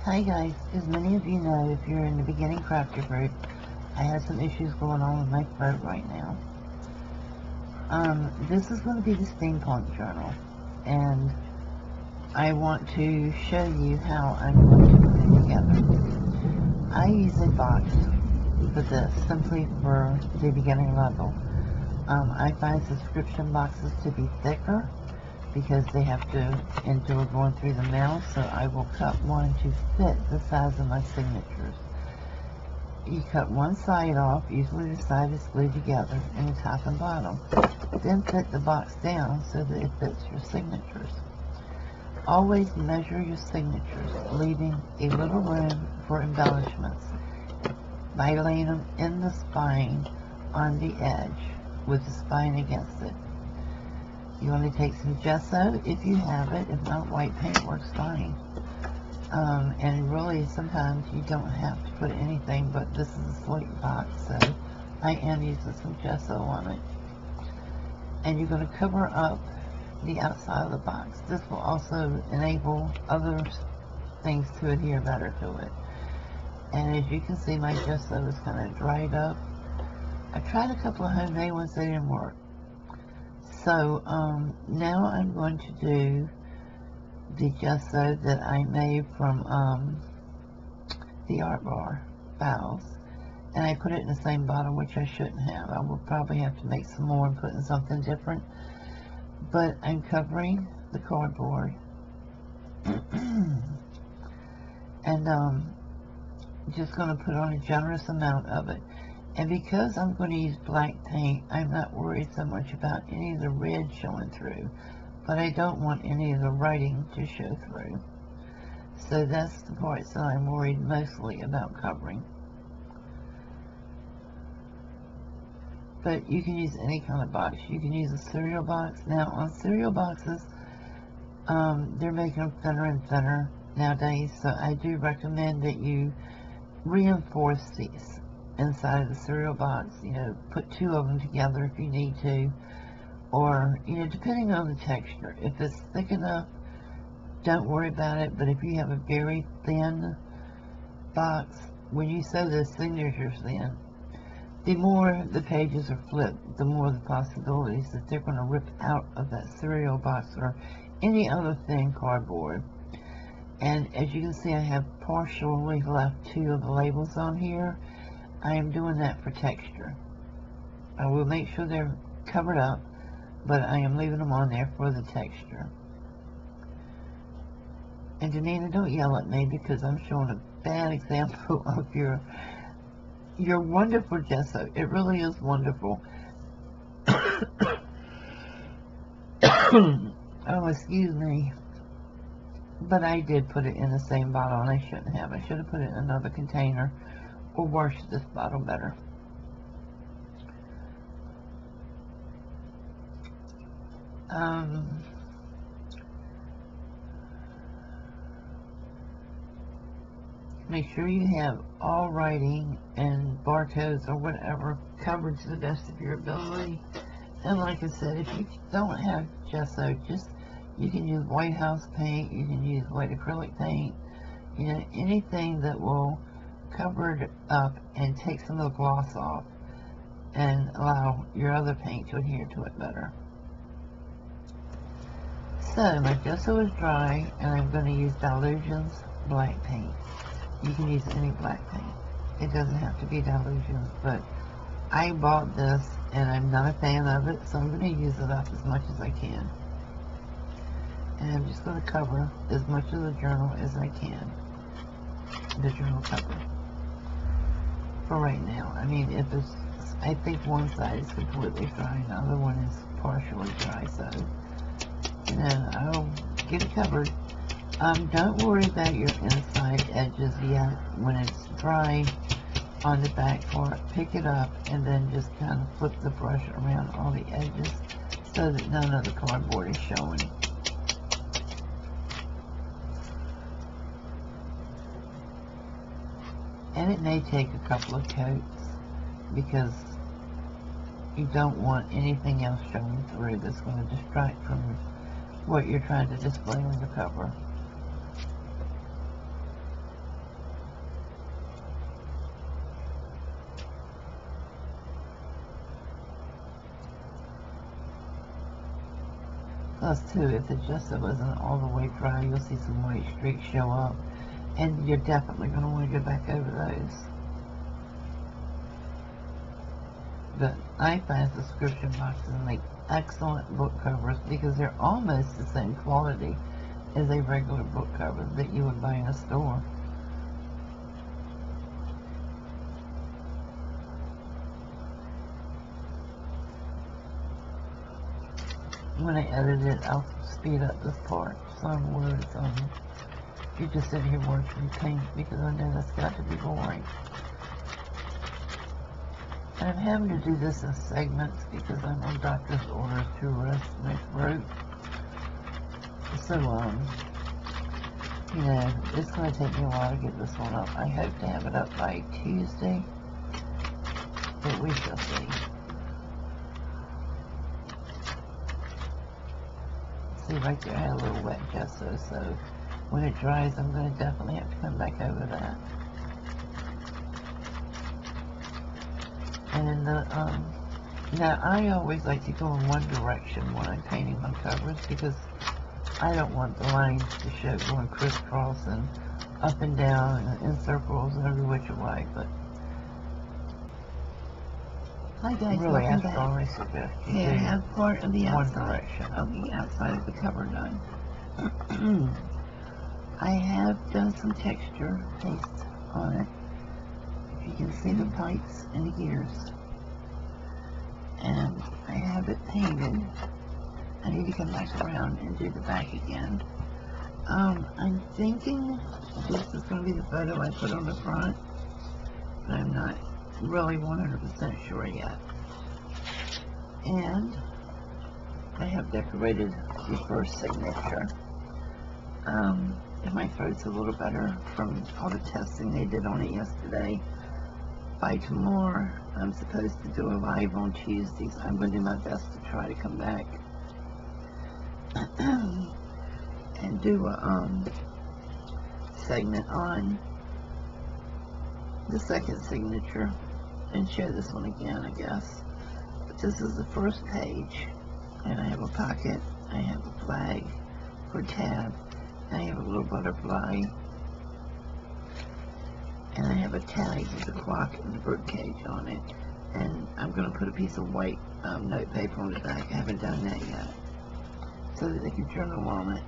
Hi guys, as many of you know, if you're in the beginning crafter group, I have some issues going on with my throat right now. This is going to be the steampunk journal, and I want to show you how I'm going to put it together. I use a box for this, simply for the beginning level. I find subscription boxes to be thicker because they have to endure going through the mail, so I will cut one to fit the size of my signatures. You cut one side off, usually the side is glued together in the top and bottom. Then fit the box down so that it fits your signatures. Always measure your signatures, leaving a little room for embellishments by laying them in the spine on the edge with the spine against it. You want to take some gesso if you have it. If not, white paint works fine. And really, sometimes you don't have to put anything, but this is a slate box, so I am using some gesso on it. And you're going to cover up the outside of the box. This will also enable other things to adhere better to it. And as you can see, my gesso is kind of dried up. I tried a couple of homemade ones, they didn't work. So now I'm going to do the gesso that I made from the Art Bar files, and I put it in the same bottle, which I shouldn't have. I will probably have to make some more and put in something different, but I'm covering the cardboard and just going to put on a generous amount of it. And because I'm going to use black paint, I'm not worried so much about any of the red showing through, but I don't want any of the writing to show through. So that's the parts that I'm worried mostly about covering. But you can use any kind of box. You can use a cereal box. Now on cereal boxes, they're making them thinner and thinner nowadays, so I do recommend that you reinforce these inside of the cereal box. You know, put two of them together if you need to, or, you know, depending on the texture. If it's thick enough, don't worry about it, but if you have a very thin box, when you sew those signatures in, the more the pages are flipped, the more the possibilities that they're going to rip out of that cereal box or any other thin cardboard. And as you can see, I have partially left two of the labels on here. I am doing that for texture. I will make sure they're covered up, but I am leaving them on there for the texture. And Janina, don't yell at me because I'm showing a bad example of your wonderful gesso. It really is wonderful. Oh, excuse me. But I did put it in the same bottle, and I shouldn't have. I should have put it in another container or washed this bottle better. Make sure you have all writing and barcodes or whatever covered to the best of your ability. And like I said, if you don't have gesso, you can use white house paint, you can use white acrylic paint, you know, anything that will cover it up and take some of the gloss off and allow your other paint to adhere to it better. So my gesso is dry, and I'm going to use Dylusions black paint. You can use any black paint. It doesn't have to be Dylusions, but I bought this and I'm not a fan of it, so I'm going to use it up as much as I can. And I'm just going to cover as much of the journal as I can. The journal cover. For right now. I mean, if it's, I think one side is completely dry and the other one is partially dry, so, you know, I'll get it covered. Don't worry about your inside edges yet. When it's dry on the back part, pick it up and then just kind of flip the brush around all the edges so that none of the cardboard is showing. And it may take a couple of coats because you don't want anything else showing through that's going to distract from what you're trying to display on the cover. Plus, too, if the gesso wasn't all the way dry, you'll see some white streaks show up, and you're definitely going to want to go back over those. But I find subscription boxes make excellent book covers because they're almost the same quality as a regular book cover that you would buy in a store. When I edit it, I'll speed up this part so I'm worried you just sit here watching me paint, because I know that's got to be boring. And I'm having to do this in segments because I'm on doctor's orders to rest my throat. So, you know, it's going to take me a while to get this one up. I hope to have it up by Tuesday, but we shall see. See, right there I had a little wet gesso, so when it dries, I'm going to definitely have to come back over that. And now I always like to go in one direction when I'm painting my covers because I don't want the lines to show going crisscross and up and down and in circles and every which way. But hi guys, really, I strongly suggest you do. I have part of the outside of the outside of the cover done. I have done some texture paste on it. If you can see the pipes and the gears. And I have it painted. I need to come back around and do the back again. I'm thinking this is going to be the photo I put on the front, but I'm not really 100% sure yet. And I have decorated the first signature. If my throat's a little better from all the testing they did on it yesterday, by tomorrow I'm supposed to do a live on Tuesdays. I'm going to do my best to try to come back and do a segment on the second signature and share this one again, I guess. But this is the first page, and I have a pocket, I have a flag for tab, I have a little butterfly, and I have a tag with a clock and a birdcage on it. And I'm going to put a piece of white note paper on the back. I haven't done that yet, so that they can journal on it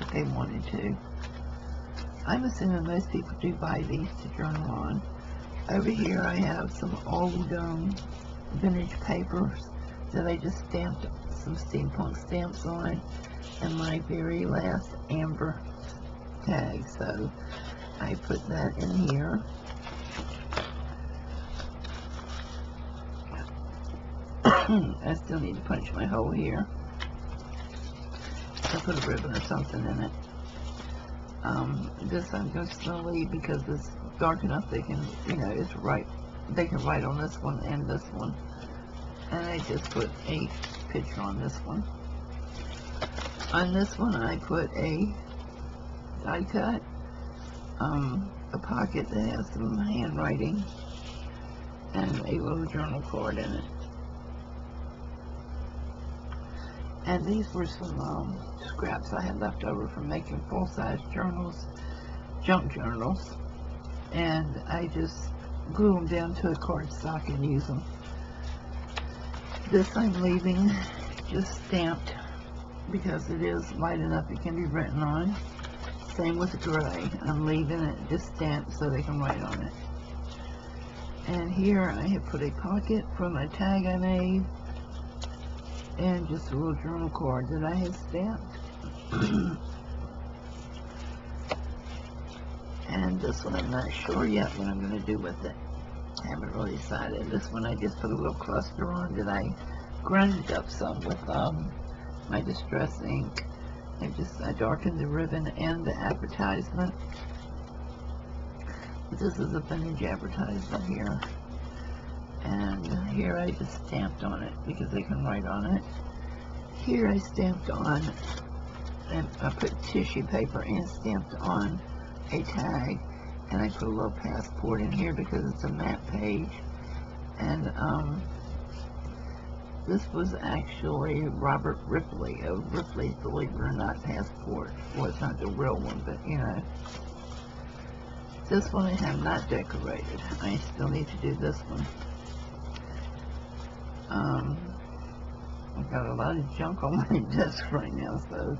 if they wanted to. I'm assuming most people do buy these to journal on. Over here I have some old vintage papers that I just stamped some steampunk stamps on, and my very last amber tag, so I put that in here. I still need to punch my hole here. I'll put a ribbon or something in it. This I'm just going to leave because it's dark enough they can, you know, it's right. They can write on this one and this one. And I just put a picture on this one. On this one I put a die cut, a pocket that has some handwriting, and a little journal card in it. And these were some scraps I had left over from making full-size journals, junk journals, and I just glue them down to a cardstock and use them. This I'm leaving just stamped because it is light enough it can be written on. Same with the gray. I'm leaving it just stamped so they can write on it. And here I have put a pocket from a tag I made, and just a little journal card that I have stamped. And this one I'm not sure yet what I'm going to do with it. I haven't really decided. This one I just put a little cluster on that I grinded up some with my distress ink. I darkened the ribbon and the advertisement. This is a vintage advertisement here. And here I just stamped on it because they can write on it. Here I stamped on, and I put tissue paper and stamped on a tag, and I put a little passport in here because it's a map page. And This was actually Robert Ripley of Ripley's Believe It or Not Passport. Well, it's not the real one, but you know. This one I have not decorated. I still need to do this one. I've got a lot of junk on my desk right now, so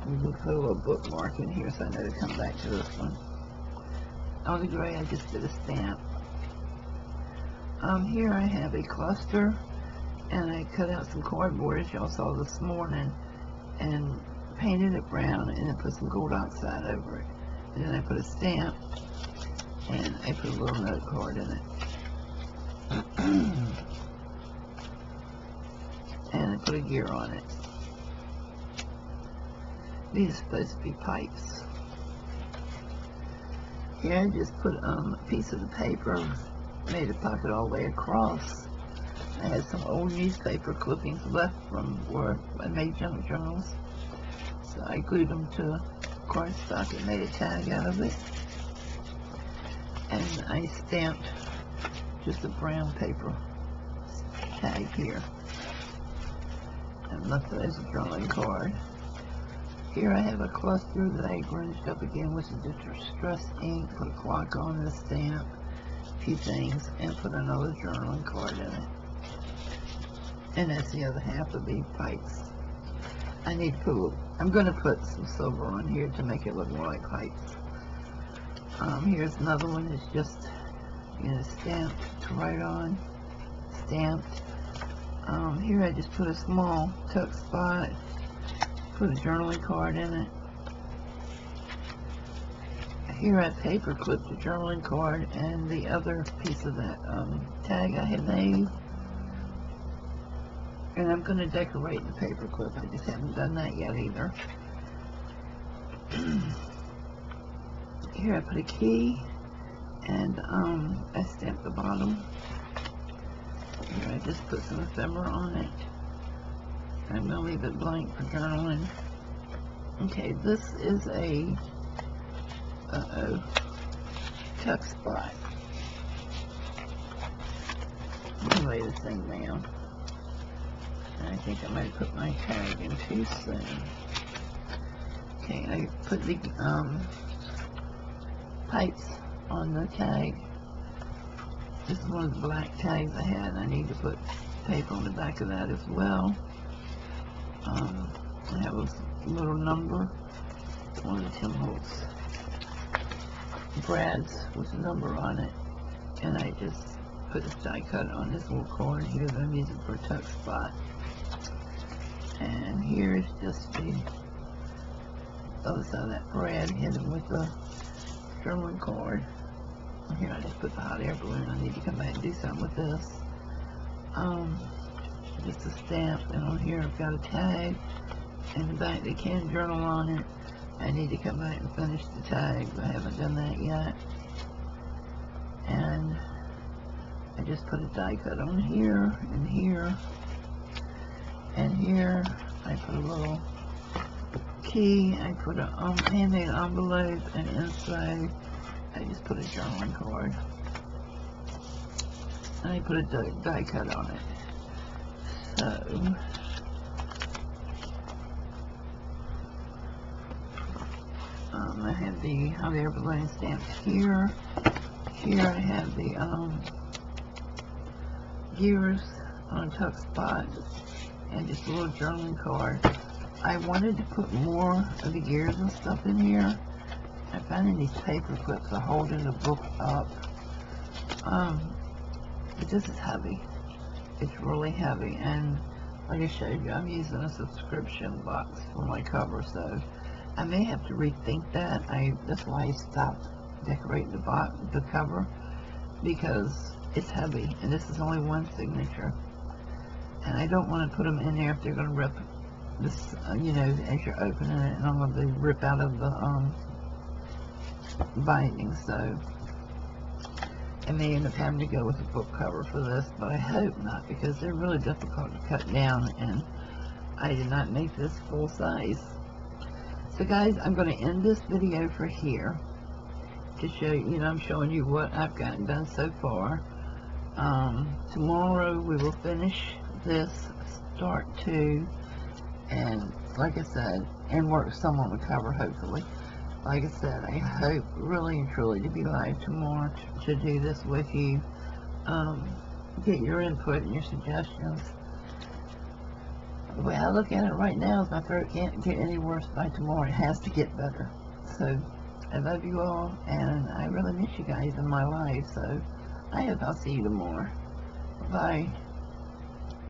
I'm going to put a little bookmark in here so I know to come back to this one. On the gray, I just did a stamp. Here I have a cluster, and I cut out some cardboard, as y'all saw this morning, and painted it brown, and then put some gold oxide over it. And then I put a stamp, and I put a little note card in it. And I put a gear on it. These are supposed to be pipes. Here I just put a piece of the paper, made a pocket all the way across. I had some old newspaper clippings left from where I made junk journals. So I glued them to cardstock and made a tag out of it. And I stamped just a brown paper tag here. And left it as a journaling card. Here I have a cluster that I grunged up again with some distress ink, put a clock on the stamp, a few things, and put another journaling card in it. And that's the other half of the pipes. I need to put, I'm going to put some silver on here to make it look more like pipes. Here's another one that's just, you know, stamped to write on, stamped. Here I just put a small tuck spot, put a journaling card in it. Here I paper clipped the journaling card and the other piece of that tag I had made. And I'm going to decorate the paper clip. I just haven't done that yet either. Here I put a key, and I stamped the bottom. Here I just put some ephemera on it. I'm going to leave it blank for journaling. Okay, this is a tuck spot. Let me lay this thing down. I think I might put my tag in too soon. Okay, I put the pipes on the tag. This is one of the black tags I had. I need to put paper on the back of that as well. I have a little number, one of the Tim Holtz brads with a number on it, and I just put a die cut on this little cord here that I'm using for a tuck spot. And here's just the other side of that brad hidden with the journaling cord. Here I just put the hot air balloon. I need to come back and do something with this. Just a stamp, and on here I've got a tag. In the back they can journal on it. I need to come back and finish the tag, but I haven't done that yet. And I just put a die cut on here, and here, and here. I put a little key. I put a handmade envelope, and inside I just put a journaling card. And I put a die cut on it. So I have the hot air balloon stamped here. Here I have the gears on a tuck spot and just a little journaling card. I wanted to put more of the gears and stuff in here. I found in these paper clips are holding the book up. But this is heavy. It's really heavy, and like I showed you, I'm using a subscription box for my cover, so I may have to rethink that. That's why I stopped decorating the cover, because it's heavy, and this is only one signature, and I don't want to put them in there if they're going to rip this, you know, as you're opening it, and I'm going to rip out of the binding. So I may end up having to go with a book cover for this, but I hope not, because they're really difficult to cut down, and I did not make this full size. So guys, I'm going to end this video for here to show you, I'm showing you what I've gotten done so far. Tomorrow we will finish this start to, and like I said, and work somewhat recover, hopefully. Like I said, I hope really and truly to be live tomorrow to do this with you. Get your input and your suggestions. The way I look at it right now is my throat can't get any worse by tomorrow. It has to get better. So I love you all, and I really miss you guys in my life. So I hope I'll see you tomorrow. Bye.